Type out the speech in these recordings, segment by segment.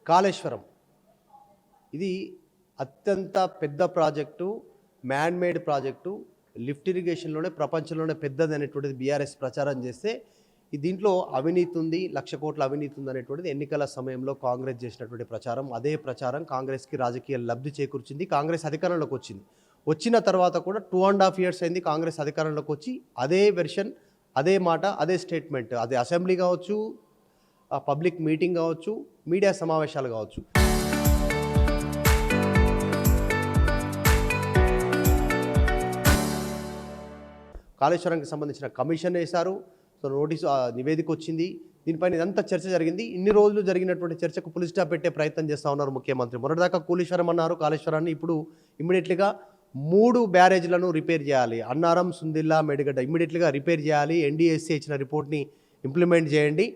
కాళేశ్వరం ఇది అత్యంత పెద్ద project, man made project, lift ఇరిగేషన్లోనే ప్రపంచంలోనే పెద్దది అనేటువంటిది బీఆర్ఎస్ ప్రచారం చేస్తే దీంట్లో అవినీతి ఉంది, 1,00,000 కోట్ల అవినీతి ఉంది అనేటువంటిది ఎన్నికల సమయంలో కాంగ్రెస్ చేసినటువంటి ప్రచారం. అదే ప్రచారం కాంగ్రెస్కి రాజకీయ లబ్ధి చేకూర్చింది. కాంగ్రెస్ అధికారంలోకి వచ్చింది. వచ్చిన తర్వాత కూడా 2.5 years అయింది కాంగ్రెస్ అధికారంలోకి వచ్చి. అదే వెర్షన్, అదే మాట, అదే స్టేట్మెంట్, అదే అసెంబ్లీ కావచ్చు, పబ్లిక్ మీటింగ్ కావచ్చు, మీడియా సమావేశాలు కావచ్చు. కాళేశ్వరానికి సంబంధించిన కమిషన్ వేశారు. సో నోటీసు నివేదిక వచ్చింది. దీనిపైన ఇదంతా చర్చ జరిగింది. ఇన్ని రోజులు జరిగినటువంటి చర్చకు పులి స్టాప్ పెట్టే ప్రయత్నం చేస్తూ ఉన్నారు ముఖ్యమంత్రి. మొన్నటిదాకా కూలీశ్వరం అన్నారు కాళేశ్వరాన్ని. ఇప్పుడు ఇమ్మీడియట్లీగా 3 బ్యారేజ్లను రిపేర్ చేయాలి. అన్నారం, సుందిల్లా, మేడిగడ్డ ఇమ్మీడియట్లీగా రిపేర్ చేయాలి. ఎన్డీఎస్సీ ఇచ్చిన రిపోర్ట్ని ఇంప్లిమెంట్ చేయండి.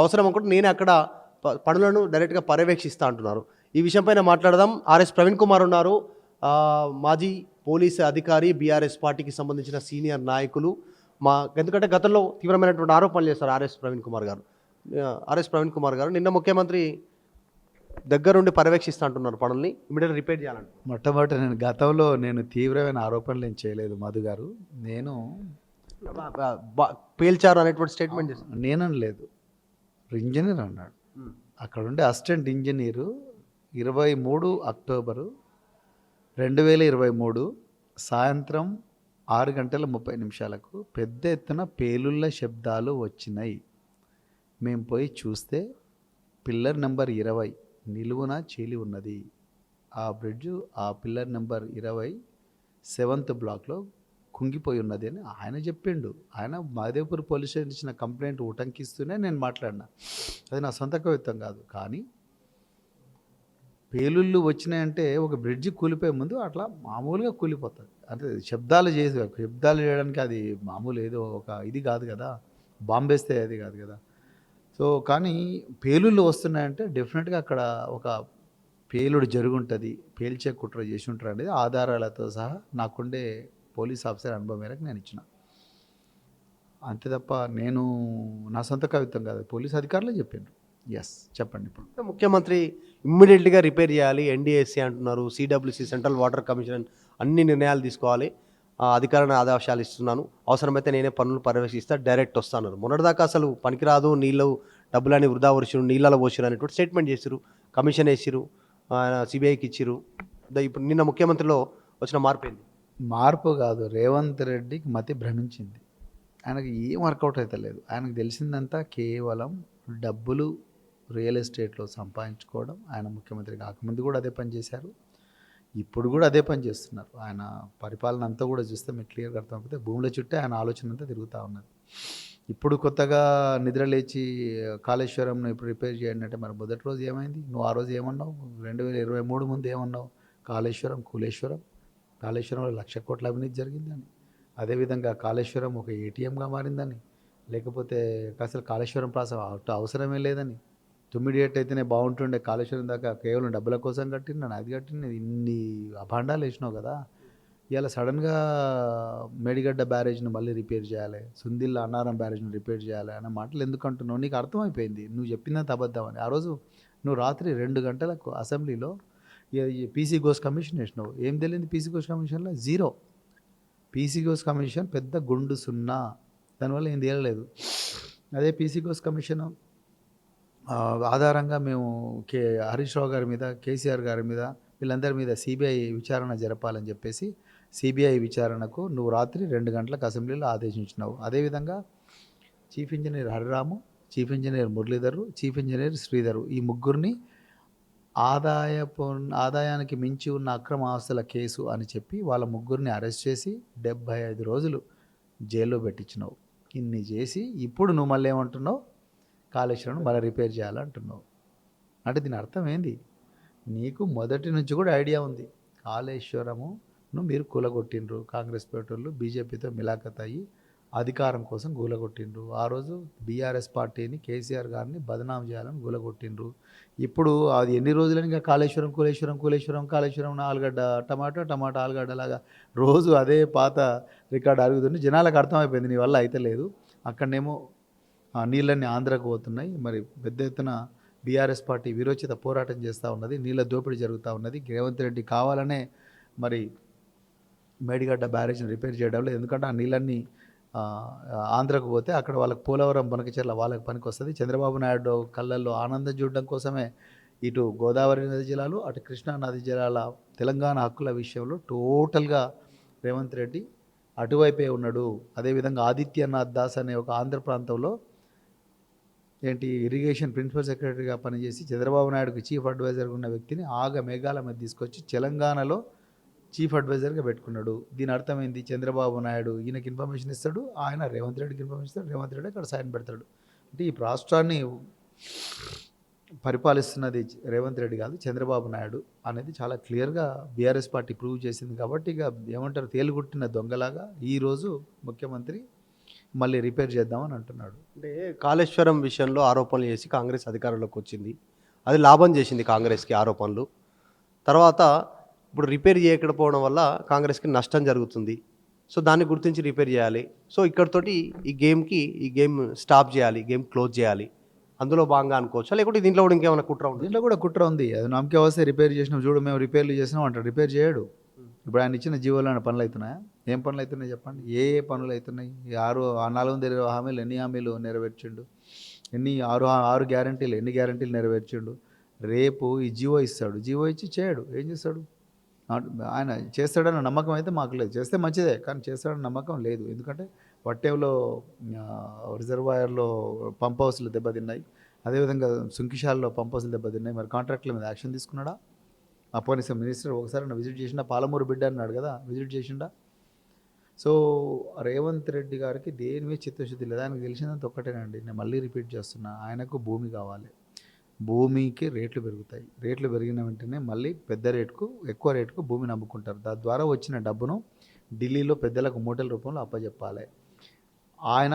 అవసరం అనుకుంటే నేను అక్కడ పనులను డైరెక్ట్గా పర్యవేక్షిస్తూ అంటున్నారు. ఈ విషయంపైన మాట్లాడదాం. ఆర్ఎస్ ప్రవీణ్ కుమార్ ఉన్నారు, మాజీ పోలీసు అధికారి, బీఆర్ఎస్ పార్టీకి సంబంధించిన సీనియర్ నాయకులు. ఎందుకంటే గతంలో తీవ్రమైనటువంటి ఆరోపణలు చేస్తారు ఆర్ఎస్ ప్రవీణ్ కుమార్ గారు. నిన్న ముఖ్యమంత్రి దగ్గరుండి పర్యవేక్షిస్తూ అంటున్నారు పనుల్ని, ఇమీడియట్గా రిపేర్ చేయాలంట. మొట్టమొదటి గతంలో నేను తీవ్రమైన ఆరోపణలు ఏం చేయలేదు మధు గారు. నేను పేల్చారు అనేటువంటి స్టేట్మెంట్ చేస్తాను. నేనలేదు, ఇంజనీర్ అన్నాడు. అక్కడ ఉండే అసిస్టెంట్ ఇంజనీరు 23 అక్టోబరు 2023 సాయంత్రం 6:30 పెద్ద ఎత్తున పేలుళ్ళ శబ్దాలు వచ్చినాయి. మేము పోయి చూస్తే పిల్లర్ నెంబర్ 20 నిలువున చీలి ఉన్నది. ఆ బ్రిడ్జు, ఆ పిల్లర్ నెంబర్ 20 7th బ్లాక్లో కుంగిపోయి ఉన్నది అని ఆయన చెప్పిండు. ఆయన మాదేపూర్ పోలీస్ స్టేషన్ ఇచ్చిన కంప్లైంట్ ఉటంకిస్తూనే నేను మాట్లాడినా. అది నా సొంత కవిత్వం కాదు. కానీ పేలుళ్ళు వచ్చినాయంటే ఒక బ్రిడ్జి కూలిపోయే ముందు అట్లా మామూలుగా కూలిపోతుంది. అంటే శబ్దాలు చేయడానికి అది మామూలు ఏదో ఒక ఇది కాదు కదా, బాంబేస్తే అది కాదు కదా. సో కానీ పేలుళ్ళు వస్తున్నాయంటే డెఫినెట్గా అక్కడ ఒక పేలుడు జరుగుంటుంది, పేల్చే కుట్ర చేసి ఉంటారు అనేది ఆధారాలతో సహా నాకుండే పోలీస్ ఆఫీసర్ అనుభవం మేరకు నేను ఇచ్చిన. అంతే తప్ప నేను నా సొంత కవిత్వం కాదు, పోలీస్ అధికారులే చెప్పిండ్రు. ఎస్, చెప్పండి. ఇప్పుడు ముఖ్యమంత్రి ఇమ్మీడియట్గా రిపేర్ చేయాలి, ఎన్డీఎస్సీ అంటున్నారు, సిడబ్ల్యూసీ సెంట్రల్ వాటర్ కమిషన్ అన్ని నిర్ణయాలు తీసుకోవాలి, అధికారాన్ని ఆదేశాలు ఇస్తున్నాను, అవసరమైతే నేనే పనులు పర్యవేక్షిస్తా, డైరెక్ట్ వస్తాను. మొన్నటిదాకా అసలు పనికిరాదు, నీళ్ళు డబ్బులని వృధా వరిచిరు, నీళ్ళలో పోసిరు అనేటువంటి స్టేట్మెంట్ చేసిరు, కమిషన్ వేసిరు, సిబిఐకి ఇచ్చిరు. ఇప్పుడు నిన్న ముఖ్యమంత్రిలో వచ్చిన మార్పు ఏంది? మార్పు కాదు, రేవంత్ రెడ్డికి మతి భ్రమించింది. ఆయనకు ఏం వర్కౌట్ అయితే లేదు. ఆయనకు తెలిసిందంతా కేవలం డబ్బులు రియల్ ఎస్టేట్లో సంపాదించుకోవడం. ఆయన ముఖ్యమంత్రి కాకముందు కూడా అదే పని చేశారు, ఇప్పుడు కూడా అదే పని చేస్తున్నారు. ఆయన పరిపాలన అంతా కూడా చూస్తే మీకు క్లియర్గా అర్థమైపోతే భూముల చుట్టే ఆయన ఆలోచన అంతా తిరుగుతూ ఉన్నది. ఇప్పుడు కొత్తగా నిద్ర లేచి కాళేశ్వరంను ఇప్పుడు రిపేర్ చేయండి అంటే మరి మొదటి రోజు ఏమైంది? నువ్వు ఆ రోజు ఏమన్నావు? 2023 ముందు ఏమన్నావు? కాళేశ్వరంలో 1,00,000 కోట్ల అవినీతి జరిగిందని, అదేవిధంగా కాళేశ్వరం ఒక ఏటీఎంగా మారిందని, లేకపోతే అసలు కాళేశ్వరం ప్రాసం అవసరమే లేదని, 9 ఏట అయితేనే బాగుంటుండే, కాళేశ్వరం దాకా కేవలం డబ్బుల కోసం కట్టిందని, అది కట్టింది, ఇన్ని అభాండాలు వేసినావు కదా. ఇవాళ సడన్గా మేడిగడ్డ బ్యారేజ్ను మళ్ళీ రిపేర్ చేయాలి, సుందిల్లా అన్నారం బ్యారేజ్ను రిపేర్ చేయాలి అన్న మాటలు ఎందుకు అంటున్నావు? నీకు అర్థమైపోయింది నువ్వు చెప్పిందంత అబద్ధమని. ఆ రోజు నువ్వు రాత్రి 2 గంటలకు అసెంబ్లీలో పీసీ ఘోష్ కమిషన్ వేసినావు. ఏం తెలియదు పీసీ ఘోష్ కమిషన్లో? 0. పీసీ ఘోష్ కమిషన్ పెద్ద గుండు 0, దానివల్ల ఏం తేలలేదు. అదే పీసీ ఘోష్ కమిషన్ ఆధారంగా మేము హరీష్ రావు గారి మీద, కేసీఆర్ గారి మీద, వీళ్ళందరి మీద సిబిఐ విచారణ జరపాలని చెప్పేసి సిబిఐ విచారణకు నువ్వు రాత్రి 2 గంటలకు అసెంబ్లీలో ఆదేశించినావు. అదేవిధంగా chief engineer Hariram, chief engineer Muralidhar, chief engineer Sridhar, ఈ ముగ్గురిని ఆదాయానికి మించి ఉన్న అక్రమ ఆస్తుల కేసు అని చెప్పి వాళ్ళ ముగ్గురిని అరెస్ట్ చేసి 75 రోజులు జైల్లో పెట్టించినావు. ఇన్ని చేసి ఇప్పుడు నువ్వు మళ్ళీ ఏమంటున్నావు? కాళేశ్వరం మళ్ళీ రిపేర్ చేయాలంటున్నావు. అంటే దీని అర్థం ఏంది? నీకు మొదటి నుంచి కూడా ఐడియా ఉంది, కాళేశ్వరమును మీరు కూలగొట్టిండ్రు. కాంగ్రెస్ పార్టీలు బీజేపీతో మిలాఖత్ అయ్యి అధికారం కోసం గూలగొట్టిండ్రు. ఆ రోజు బీఆర్ఎస్ పార్టీని, కేసీఆర్ గారిని బదనాం చేయాలని గూలగొట్టిండ్రు. ఇప్పుడు అది ఎన్ని రోజులని ఇంకా కాళేశ్వరం ఆలుగడ్డ టమాటా ఆలుగడ్డ లాగా రోజు అదే పాత రికార్డు అరుగుతుంది. జనాలకు అర్థమైపోయింది నీ వల్ల అయితే లేదు. అక్కడనేమో నీళ్ళన్నీ ఆంధ్రాకు పోతున్నాయి, మరి పెద్ద ఎత్తున బీఆర్ఎస్ పార్టీ వీరోచిత పోరాటం చేస్తూ ఉన్నది. నీళ్ళ దోపిడీ జరుగుతూ ఉన్నది. రేవంత్ రెడ్డి కావాలనే మరి మేడిగడ్డ బ్యారేజ్ని రిపేర్ చేయడం లేదు. ఎందుకంటే ఆ నీళ్ళన్నీ ఆంధ్రకు పోతే అక్కడ వాళ్ళకి పోలవరం బనకచెర్ల వాళ్ళకి పనికి వస్తుంది. చంద్రబాబు నాయుడు కళ్ళల్లో ఆనందం చూడడం కోసమే ఇటు గోదావరి నది జలాలు, అటు కృష్ణా నది జలాల తెలంగాణ హక్కుల విషయంలో టోటల్గా రేవంత్ రెడ్డి అటువైపే ఉన్నాడు. అదేవిధంగా ఆదిత్యనాథ్ దాస్ అనే ఒక ఆంధ్ర ప్రాంతంలో ఇరిగేషన్ ప్రిన్సిపల్ సెక్రటరీగా పనిచేసి చంద్రబాబు నాయుడుకి చీఫ్ అడ్వైజర్గా ఉన్న వ్యక్తిని మేఘాల మీద తీసుకొచ్చి తెలంగాణలో చీఫ్ అడ్వైజర్గా పెట్టుకున్నాడు. దీని అర్థమైంది, చంద్రబాబు నాయుడు ఈయనకి ఇన్ఫర్మేషన్ ఇస్తాడు, ఆయన రేవంత్ రెడ్డికి ఇన్ఫర్మేషన్ ఇస్తాడు, రేవంత్ రెడ్డి అక్కడ సైన్ పెడతాడు. అంటే ఈ రాష్ట్రాన్ని పరిపాలిస్తున్నది రేవంత్ రెడ్డి కాదు, చంద్రబాబు నాయుడు అనేది చాలా క్లియర్గా బీఆర్ఎస్ పార్టీ ప్రూవ్ చేసింది. కాబట్టి ఇక ఏమంటారు, తేలుగుట్టిన దొంగలాగా ఈరోజు ముఖ్యమంత్రి మళ్ళీ రిపేర్ చేద్దామని అంటున్నాడు. అంటే కాళేశ్వరం విషయంలో ఆరోపణలు చేసి కాంగ్రెస్ అధికారంలోకి వచ్చింది. అది లాభం చేసింది కాంగ్రెస్కి ఆరోపణలు. తర్వాత ఇప్పుడు రిపేర్ చేయకపోవడం వల్ల కాంగ్రెస్కి నష్టం జరుగుతుంది. సో దాన్ని గుర్తించి రిపేర్ చేయాలి. సో ఇక్కడతోటి ఈ గేమ్ స్టాప్ చేయాలి, గేమ్ క్లోజ్ చేయాలి. అందులో భాగంగా అనుకోవచ్చా, లేకుంటే దీంట్లో కూడా ఇంకేమైనా కుట్ర ఉంది? దీంట్లో కూడా కుట్ర ఉంది. అది నమ్మకే వస్తే రిపేర్ చేసినాం చూడు, మేము రిపేర్లు చేసినాం అంటారు. రిపేర్ చేయడు. ఇప్పుడు ఆయన ఇచ్చిన జీవోలో పనులు అవుతున్నాయా? ఏం పనులు అవుతున్నాయి చెప్పండి? ఏ పనులు అవుతున్నాయి? ఈ 420 హామీలు ఎన్ని హామీలు నెరవేర్చిండు? ఆరు గ్యారంటీలు ఎన్ని గ్యారంటీలు నెరవేర్చిండు? రేపు ఈ జీవో ఇస్తాడు, జీవో ఇచ్చి చేయడు. ఏం చేస్తాడు? ఆయన చేస్తాడన్న నమ్మకం అయితే మాకు లేదు. చేస్తే మంచిదే, కానీ చేస్తాడన్న నమ్మకం లేదు. ఎందుకంటే వట్టేవులో రిజర్వాయర్లో పంప్ హౌస్లు దెబ్బతిన్నాయి, అదేవిధంగా సుంకిశాలలో పంప్ హౌస్లు దెబ్బతిన్నాయి. మరి కాంట్రాక్టుల మీద యాక్షన్ తీసుకున్నాడా? పోలీసు మినిస్టర్ ఒకసారి విజిట్ చేసిండా? పాలమూరు బిడ్డ అన్నాడు కదా, విజిట్ చేసిండా? సో రేవంత్ రెడ్డి గారికి దేని మీద చిత్తశుద్ధి లేదు. ఆయనకు తెలిసినంత ఒక్కటేనండి, నేను మళ్ళీ రిపీట్ చేస్తున్నా, ఆయనకు భూమి కావాలి. భూమికి రేట్లు పెరుగుతాయి. రేట్లు పెరిగిన వెంటనే మళ్ళీ ఎక్కువ రేటుకు భూమిని అమ్ముకుంటారు. దాని ద్వారా వచ్చిన డబ్బును ఢిల్లీలో పెద్దలకు మూటల రూపంలో అప్పచెప్పాలి. ఆయన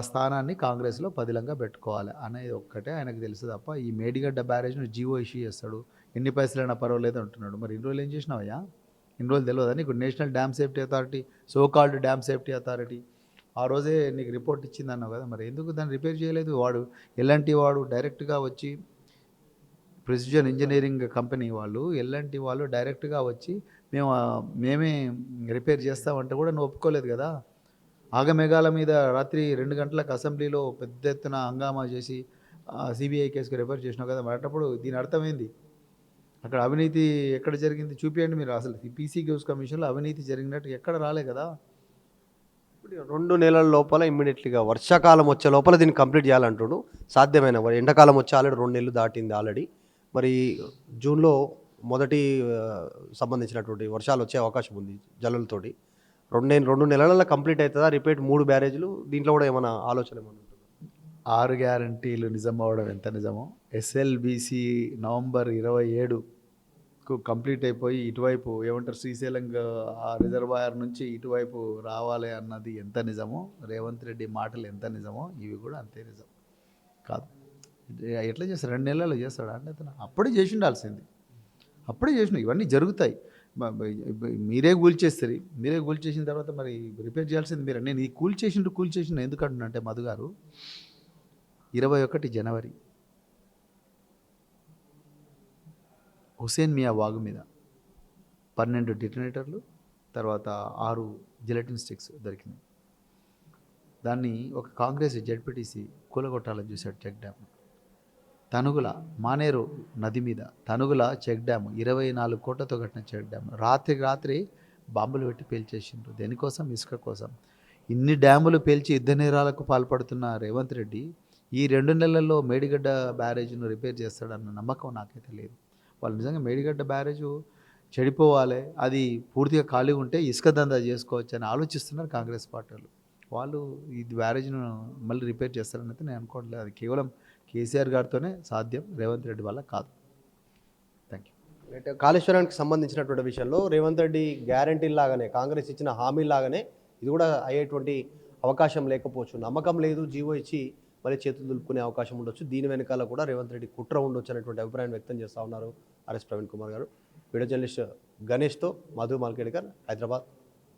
స్థానాన్ని కాంగ్రెస్లో పదిలంగా పెట్టుకోవాలి అనేది ఒక్కటే ఆయనకు తెలుసు తప్ప, ఈ మేడిగడ్డ బ్యారేజ్ను జీవో ఇష్యూ చేస్తాడు, ఎన్ని పైసలైనా పర్వాలేదు అంటున్నాడు. మరి ఇన్ని రోజులు ఏం చేసినావయ్యా? ఇన్ని రోజులు తెలియదా నీకు? National dam safety authority, called dam safety authority ఆ రోజే నీకు రిపోర్ట్ ఇచ్చింది అన్నావు కదా, మరి ఎందుకు దాన్ని రిపేర్ చేయలేదు? వాడు ఎల్ఎన్టీ వాడు డైరెక్ట్గా వచ్చి, ప్రెసిజన్ ఇంజనీరింగ్ కంపెనీ వాళ్ళు, ఎల్ఎన్టీ వాళ్ళు డైరెక్ట్గా వచ్చి మేమే రిపేర్ చేస్తామంటే కూడా నువ్వు ఒప్పుకోలేదు కదా. ఆగమేఘాల మీద రాత్రి 2 గంటలకు అసెంబ్లీలో పెద్ద ఎత్తున హంగామా చేసి సిబిఐ కేసుకు రిఫర్ చేసినావు కదా. మరి దీని అర్థమైంది, అక్కడ అవినీతి ఎక్కడ జరిగింది చూపించండి మీరు. అసలు పీసీ గేవ్స్ కమిషన్లో అవినీతి జరిగినట్టు ఎక్కడ రాలే కదా. ఇప్పుడు 2 నెలల లోపల ఇమ్మీడియట్లీగా వర్షాకాలం వచ్చే లోపల దీన్ని కంప్లీట్ చేయాలంటుడు. సాధ్యమైన ఎండాకాలం వచ్చి ఆల్రెడీ 2 నెలలు దాటింది ఆల్రెడీ. మరి జూన్లో మొదటి సంబంధించినటువంటి వర్షాలు వచ్చే అవకాశం ఉంది జల్లులతోటి. 2 నెలలలో కంప్లీట్ అవుతుందా రిపేర్ 3 బ్యారేజ్లు? దీంట్లో కూడా ఏమైనా ఆలోచన ఏమైనా ఉంటుందా? 6 గ్యారంటీలు నిజం అవ్వడం ఎంత నిజమో, ఎస్ఎల్బీసీ నవంబర్ 27కు కంప్లీట్ అయిపోయి ఇటువైపు శ్రీశైలం ఆ రిజర్వాయర్ నుంచి ఇటువైపు రావాలి అన్నది ఎంత నిజమో, రేవంత్ రెడ్డి మాటలు ఎంత నిజమో, ఇవి కూడా అంతే నిజం. కాదు ఎట్లా చేస్తాడు? 2 నెలల్లో చేస్తాడు అంటే అతను అప్పుడే చేసి ఉండాల్సింది. అప్పుడే చేసిన ఇవన్నీ జరుగుతాయి. మీరే కూల్చేస్తారు. మీరే కూల్చేసిన తర్వాత మరి రిపేర్ చేయాల్సింది మీరు. నేను ఈ కూల్చేసిన ఎందుకంటున్నా అంటే, మధు గారు 21 జనవరి హుసేన్ మియా వాగు మీద 12 డిటనేటర్లు, తర్వాత 6 జిలెటిన్ స్టిక్స్ దొరికినాయి. దాన్ని ఒక కాంగ్రెస్ జెడ్పీటీసీ కూలగొట్టాలని చూశాడు. చెక్ డ్యామ్ తనుగుల మానేరు నది మీద తనుగుల చెక్ డ్యామ్ 24 కోట్లతో కట్టిన చెక్ డ్యామ్ రాత్రి బాంబులు పెట్టి పేల్చేసిండ్రు. దేనికోసం? ఇసుక కోసం. ఇన్ని డ్యాములు పేల్చి యుద్ధ నేరాలకు పాల్పడుతున్న రేవంత్ రెడ్డి ఈ 2 నెలల్లో మేడిగడ్డ బ్యారేజ్ను రిపేర్ చేస్తాడన్న నమ్మకం నాకైతే లేదు. వాళ్ళు నిజంగా మేడిగడ్డ బ్యారేజు చెడిపోవాలి, అది పూర్తిగా ఖాళీ ఉంటే ఇసుక దందా చేసుకోవచ్చు అని ఆలోచిస్తున్నారు కాంగ్రెస్ పార్టీలు. వాళ్ళు ఈ బ్యారేజ్ను మళ్ళీ రిపేర్ చేస్తారని అయితే నేను అనుకోవట్లేదు. అది కేవలం కేసీఆర్ గారితోనే సాధ్యం, రేవంత్ రెడ్డి వల్ల కాదు. Thank you. కాళేశ్వరానికి సంబంధించినటువంటి విషయంలో రేవంత్ రెడ్డి గ్యారంటీలు లాగానే, కాంగ్రెస్ ఇచ్చిన హామీలాగానే ఇది కూడా అయ్యేటువంటి అవకాశం లేకపోవచ్చు. నమ్మకం లేదు, జీవో ఇచ్చి మళ్ళీ చేతులు దులుపుకునే అవకాశం ఉండొచ్చు. దీని వెనకాల కూడా రేవంత్ రెడ్డి కుట్ర ఉండొచ్చు అనేటువంటి అభిప్రాయం వ్యక్తం చేస్తూ ఉన్నారు ఆర్ఎస్ ప్రవీణ్ కుమార్ గారు. వీడియో జర్నలిస్ట్ గణేష్తో మధు మాల్కేడ్కర్, హైదరాబాద్.